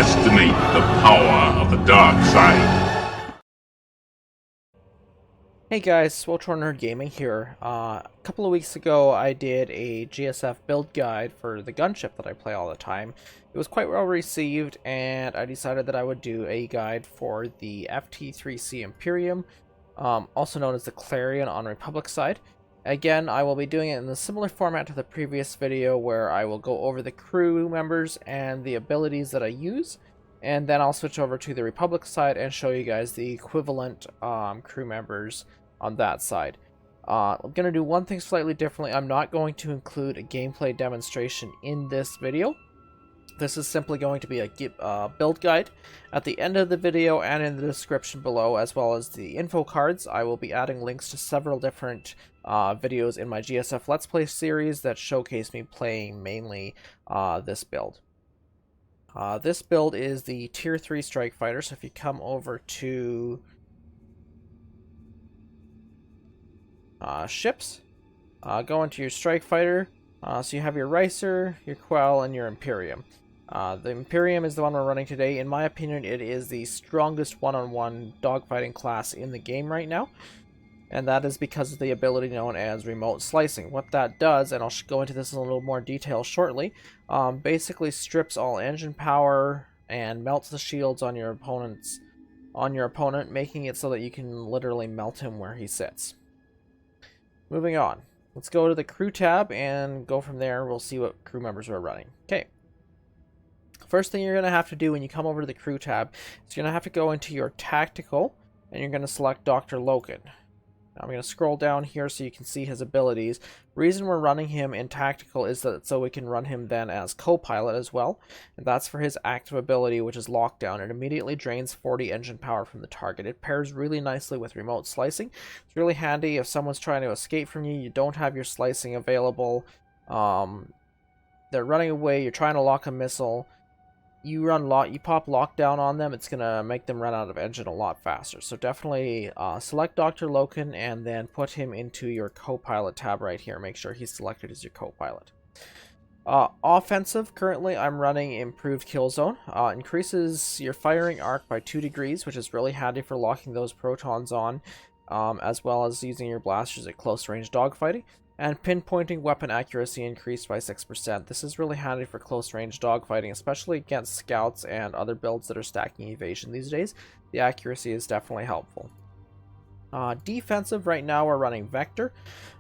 underestimate the power of the dark side. Hey guys, SWTOR NERD Gaming here. A couple of weeks ago I did a GSF build guide for the gunship that I play all the time. It was quite well received, and I decided that I would do a guide for the FT3C Imperium, also known as the Clarion on Republic side. Again, I will be doing it in a similar format to the previous video where I will go over the crew members and the abilities that I use, and then I'll switch over to the Republic side and show you guys the equivalent crew members on that side. I'm going to do one thing slightly differently. I'm not going to include a gameplay demonstration in this video. This is simply going to be a build guide. At the end of the video and in the description below, as well as the info cards, I will be adding links to several different videos in my GSF Let's Play series that showcase me playing mainly this build. This build is the Tier 3 Strike Fighter, so if you come over to ships, go into your Strike Fighter, so you have your Ricer, your Quell, and your Imperium. The Imperium is the one we're running today. In my opinion, it is the strongest one-on-one dogfighting class in the game right now, and that is because of the ability known as remote slicing. What that does, and I'll go into this in a little more detail shortly, basically strips all engine power and melts the shields on your opponent, making it so that you can literally melt him where he sits. Moving on, let's go to the crew tab and go from there. We'll see what crew members we're running. Okay. First thing you're going to have to do when you come over to the crew tab is you're going to have to go into your tactical and you're going to select Dr. Loken. Now I'm going to scroll down here so you can see his abilities. The reason we're running him in tactical is that so we can run him then as co-pilot as well, and that's for his active ability, which is lockdown. It immediately drains 40 engine power from the target. It pairs really nicely with remote slicing. It's really handy if someone's trying to escape from you, you don't have your slicing available, they're running away, you're trying to lock a missile. You pop lockdown on them, it's gonna make them run out of engine a lot faster. So definitely select Dr. Loken and then put him into your co-pilot tab right here. Make sure he's selected as your co-pilot. Offensive, currently I'm running improved kill zone. Increases your firing arc by 2 degrees, which is really handy for locking those protons on, as well as using your blasters at close range dogfighting. And pinpointing weapon accuracy increased by 6%. This is really handy for close range dogfighting, especially against scouts and other builds that are stacking evasion these days. The accuracy is definitely helpful. Defensive, right now we're running Vector.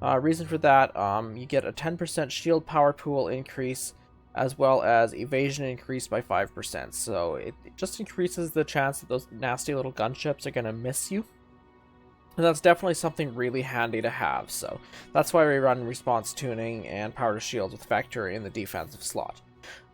Reason for that, you get a 10% shield power pool increase, as well as evasion increased by 5%. So it just increases the chance that those nasty little gunships are going to miss you. And that's definitely something really handy to have, so that's why we run response tuning and power to shields with Vector in the defensive slot.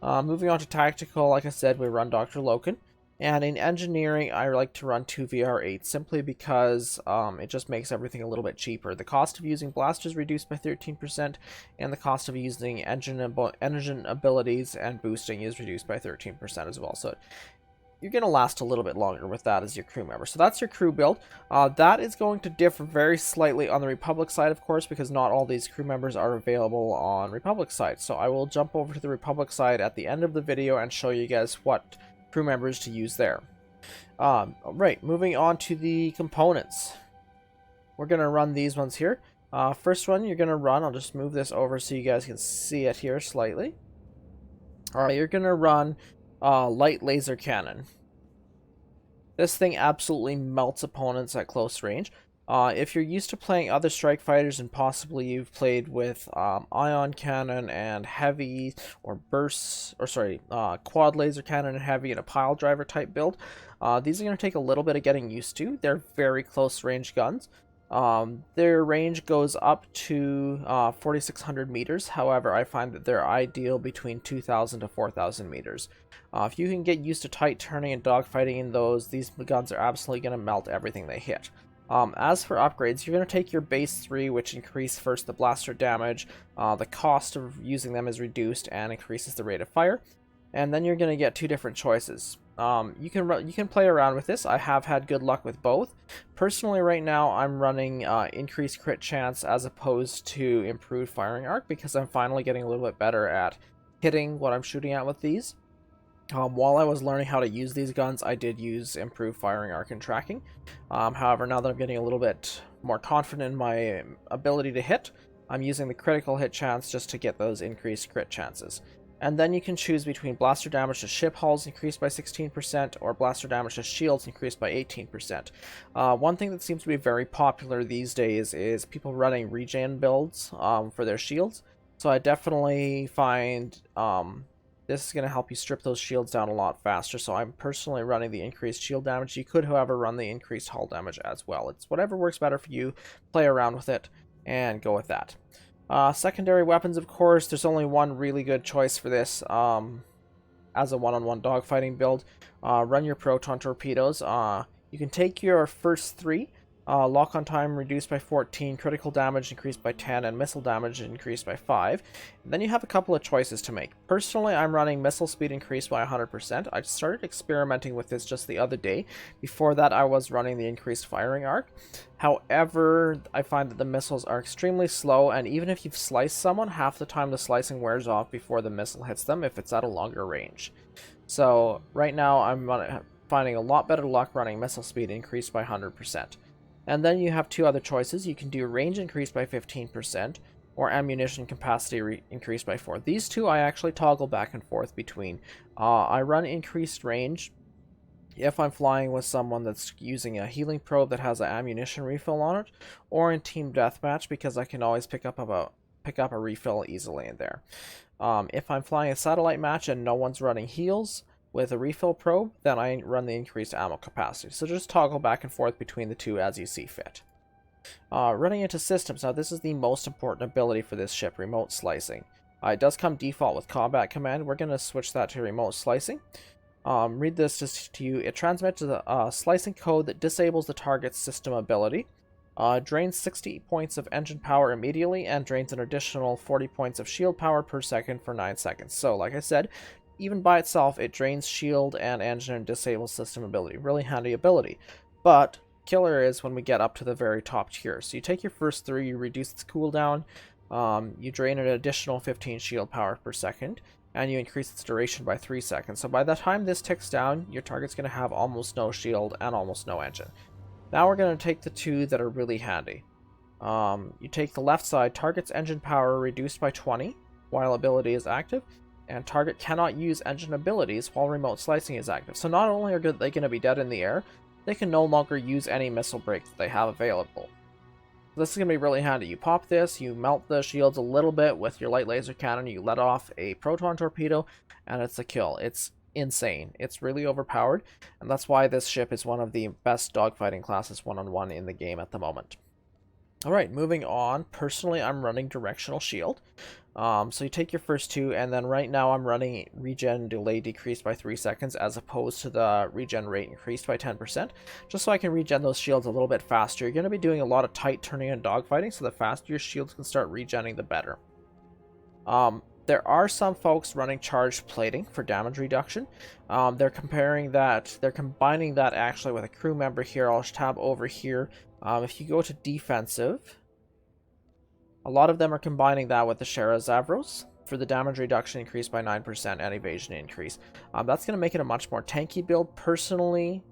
Moving on to tactical, like I said, we run Dr. Loken, and in engineering I like to run 2VR8 simply because it just makes everything a little bit cheaper. The cost of using blasters reduced by 13%, and the cost of using engine abilities and boosting is reduced by 13% as well. So you're going to last a little bit longer with that as your crew member. So that's your crew build. That is going to differ very slightly on the Republic side, of course, because not all these crew members are available on Republic side. So I will jump over to the Republic side at the end of the video and show you guys what crew members to use there. Right, moving on to the components. We're going to run these ones here. First one you're going to run, I'll just move this over so you guys can see it here slightly. Alright, you're going to run light laser cannon. This thing absolutely melts opponents at close range. If you're used to playing other strike fighters and possibly you've played with ion cannon and heavy or quad laser cannon and heavy in a pile driver type build, these are going to take a little bit of getting used to. They're very close range guns. Their range goes up to 4,600 meters. However, I find that they're ideal between 2,000 to 4,000 meters. If you can get used to tight turning and dogfighting in those, these guns are absolutely going to melt everything they hit. As for upgrades, you're going to take your base 3, which increase first the blaster damage, the cost of using them is reduced and increases the rate of fire, and then you're going to get 2 different choices. You can play around with this. I have had good luck with both. Personally, right now, I'm running increased crit chance as opposed to improved firing arc because I'm finally getting a little bit better at hitting what I'm shooting at with these. While I was learning how to use these guns, I did use improved firing arc and tracking. However, now that I'm getting a little bit more confident in my ability to hit, I'm using the critical hit chance just to get those increased crit chances. And then you can choose between blaster damage to ship hulls increased by 16% or blaster damage to shields increased by 18%. One thing that seems to be very popular these days is people running regen builds for their shields. So I definitely find this is going to help you strip those shields down a lot faster. So I'm personally running the increased shield damage. You could, however, run the increased hull damage as well. It's whatever works better for you. Play around with it and go with that. Secondary weapons, of course, there's only one really good choice for this as a one-on-one dogfighting build. Run your proton torpedoes. You can take your first three. Lock-on time reduced by 14, critical damage increased by 10, and missile damage increased by 5. And then you have a couple of choices to make. Personally, I'm running missile speed increased by 100%. I started experimenting with this just the other day. Before that, I was running the increased firing arc. However, I find that the missiles are extremely slow, and even if you've sliced someone, half the time the slicing wears off before the missile hits them if it's at a longer range. So, right now, I'm finding a lot better luck running missile speed increased by 100%. And then you have two other choices. You can do range increased by 15% or ammunition capacity increased by 4. These two I actually toggle back and forth between. I run increased range if I'm flying with someone that's using a healing probe that has an ammunition refill on it, or in team deathmatch because I can always pick up a refill easily in there. If I'm flying a satellite match and no one's running heals with a refill probe, then I run the increased ammo capacity. So just toggle back and forth between the two as you see fit. Running into systems. Now this is the most important ability for this ship, remote slicing. It does come default with combat command. We're going to switch that to remote slicing. Read this just to you. It transmits a slicing code that disables the target's system ability. Drains 60 points of engine power immediately and drains an additional 40 points of shield power per second for 9 seconds. So like I said, even by itself, it drains shield and engine and disables system ability. Really handy ability. But killer is when we get up to the very top tier. So you take your first 3, you reduce its cooldown, you drain an additional 15 shield power per second, and you increase its duration by 3 seconds. So by the time this ticks down, your target's going to have almost no shield and almost no engine. Now we're going to take the 2 that are really handy. You take the left side, target's engine power reduced by 20 while ability is active, and target cannot use engine abilities while remote slicing is active. So not only are they going to be dead in the air, they can no longer use any missile break that they have available. This is going to be really handy. You pop this, you melt the shields a little bit with your light laser cannon, you let off a proton torpedo, and it's a kill. It's insane. It's really overpowered, and that's why this ship is one of the best dogfighting classes one-on-one in the game at the moment. Alright, moving on. Personally, I'm running directional shield. So you take your first 2, and then right now I'm running regen delay decreased by 3 seconds as opposed to the regen rate increased by 10%, just so I can regen those shields a little bit faster. You're going to be doing a lot of tight turning and dogfighting, so the faster your shields can start regenning, the better. There are some folks running charged plating for damage reduction. They're combining that actually with a crew member here. I'll tab over here. If you go to defensive, a lot of them are combining that with the Shara Zavros for the damage reduction increase by 9% and evasion increase. That's going to make it a much more tanky build. Personally,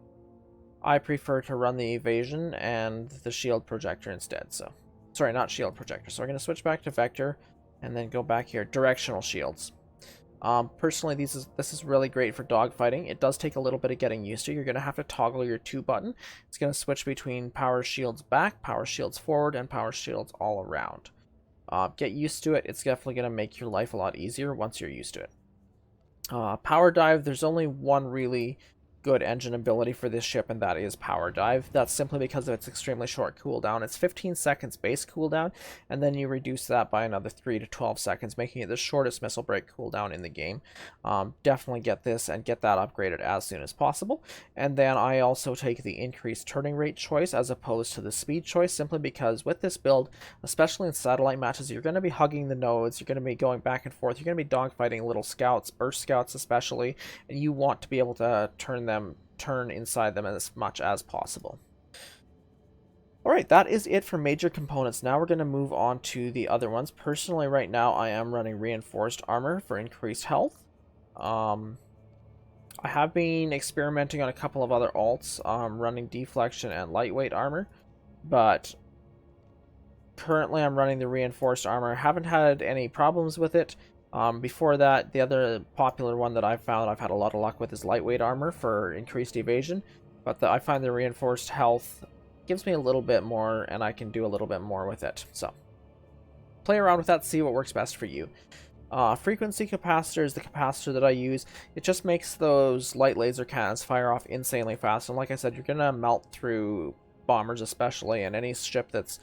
I prefer to run the evasion and the shield projector instead. So, sorry, not shield projector. So we're going to switch back to vector and then go back here, directional shields. Personally, this is really great for dogfighting. It does take a little bit of getting used to. You're going to have to toggle your 2 button. It's going to switch between power shields back, power shields forward, and power shields all around. Get used to it. It's definitely going to make your life a lot easier once you're used to it. Power dive, there's only one really good engine ability for this ship, and that is power dive. That's simply because of its extremely short cooldown. It's 15 seconds base cooldown, and then you reduce that by another 3 to 12 seconds, making it the shortest missile break cooldown in the game. Definitely get this and get that upgraded as soon as possible. And then I also take the increased turning rate choice as opposed to the speed choice, simply because with this build, especially in satellite matches, you're going to be hugging the nodes, you're going to be going back and forth, you're going to be dogfighting little scouts, burst scouts especially, and you want to be able to turn inside them as much as possible. Alright, that is it for major components. Now we're going to move on to the other ones. Personally, right now, I am running reinforced armor for increased health. I have been experimenting on a couple of other alts, running deflection and lightweight armor, but currently I'm running the reinforced armor. Haven't had any problems with it. Before that, the other popular one that I've found I've had a lot of luck with is lightweight armor for increased evasion, but I find the reinforced health gives me a little bit more, and I can do a little bit more with it. So play around with that, see what works best for you. Frequency capacitor is the capacitor that I use. It just makes those light laser cannons fire off insanely fast, and like I said, you're gonna melt through bombers especially, and any ship that's,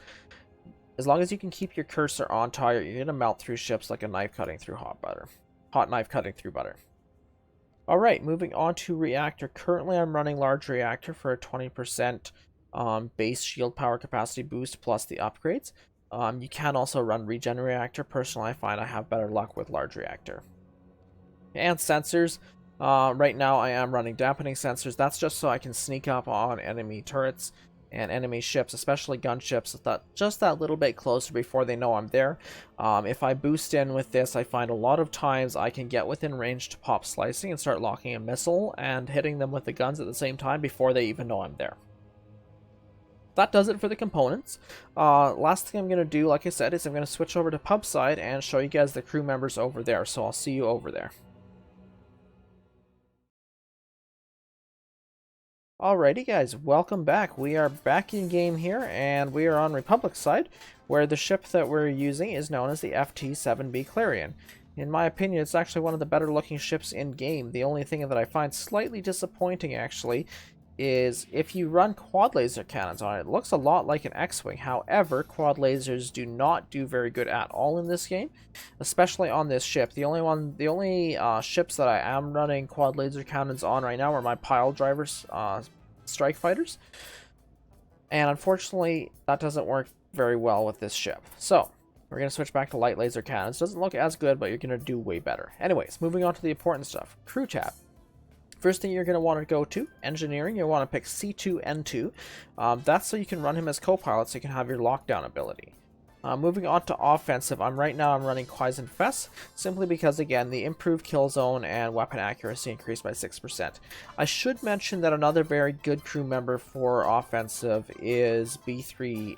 as long as you can keep your cursor on target, you're gonna melt through ships like a knife cutting through hot butter. Hot knife cutting through butter. Alright, moving on to reactor. Currently I'm running large reactor for a 20% base shield power capacity boost plus the upgrades. You can also run regen reactor. Personally, I find I have better luck with large reactor. And sensors. Right now I am running dampening sensors. That's just so I can sneak up on enemy turrets and enemy ships, especially gunships, just that little bit closer before they know I'm there. If I boost in with this, I find a lot of times I can get within range to pop slicing and start locking a missile and hitting them with the guns at the same time before they even know I'm there. That does it for the components. Last thing I'm going to do, like I said, is I'm going to switch over to pub side and show you guys the crew members over there, so I'll see you over there. Alrighty guys, welcome back. We are back in game here, and we are on Republic side, where the ship that we're using is known as the FT-7B Clarion. In my opinion, it's actually one of the better looking ships in game. The only thing that I find slightly disappointing actually is if you run quad laser cannons on it. It looks a lot like an X-Wing. However, quad lasers do not do very good at all in this game, especially on this ship. The only ships that I am running quad laser cannons on right now are my pile drivers, strike fighters, and unfortunately that doesn't work very well with this ship. So we're going to switch back to light laser cannons. Doesn't look as good, but you're going to do way better. Anyways, moving on to the important stuff. Crew tab. First thing you're going to want to go to, engineering. You'll want to pick C2N2. That's so you can run him as co-pilot, so you can have your lockdown ability. Moving on to offensive, right now I'm running Quaisen Fess, simply because, again, the improved kill zone and weapon accuracy increased by 6%. I should mention that another very good crew member for offensive is B3G9,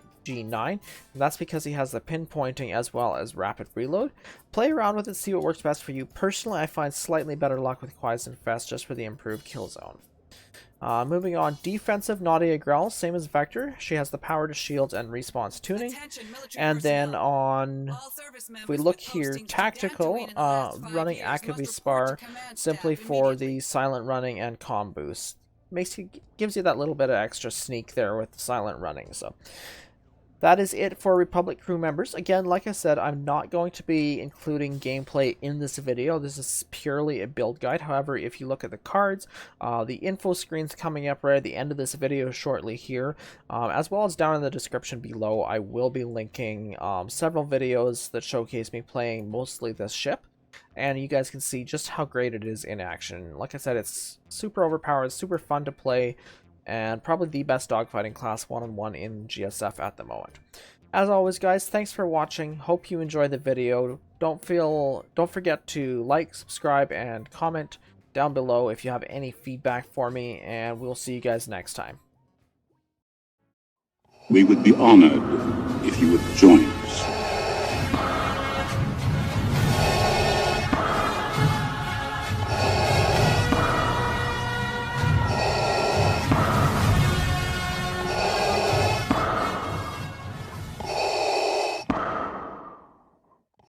and that's because he has the pinpointing as well as rapid reload. Play around with it, see what works best for you. Personally, I find slightly better luck with Quaisen Fess just for the improved kill zone. Moving on, defensive, Nadia Grell, same as Vector. She has the power to shield and response tuning. And then on, if we look here, tactical, running Akavi Spar, simply for the silent running and comm boost. Gives you that little bit of extra sneak there with silent running. So that is it for Republic crew members. Again, like I said, I'm not going to be including gameplay in this video. This is purely a build guide. However, if you look at the cards, the info screen's coming up right at the end of this video shortly here, as well as down in the description below. I will be linking several videos that showcase me playing mostly this ship, and you guys can see just how great it is in action. Like I said, it's super overpowered, super fun to play, and probably the best dogfighting class one-on-one in GSF at the moment. As always, guys, thanks for watching. Hope you enjoyed the video. Don't forget to like, subscribe, and comment down below if you have any feedback for me, and we'll see you guys next time. We would be honored if you would join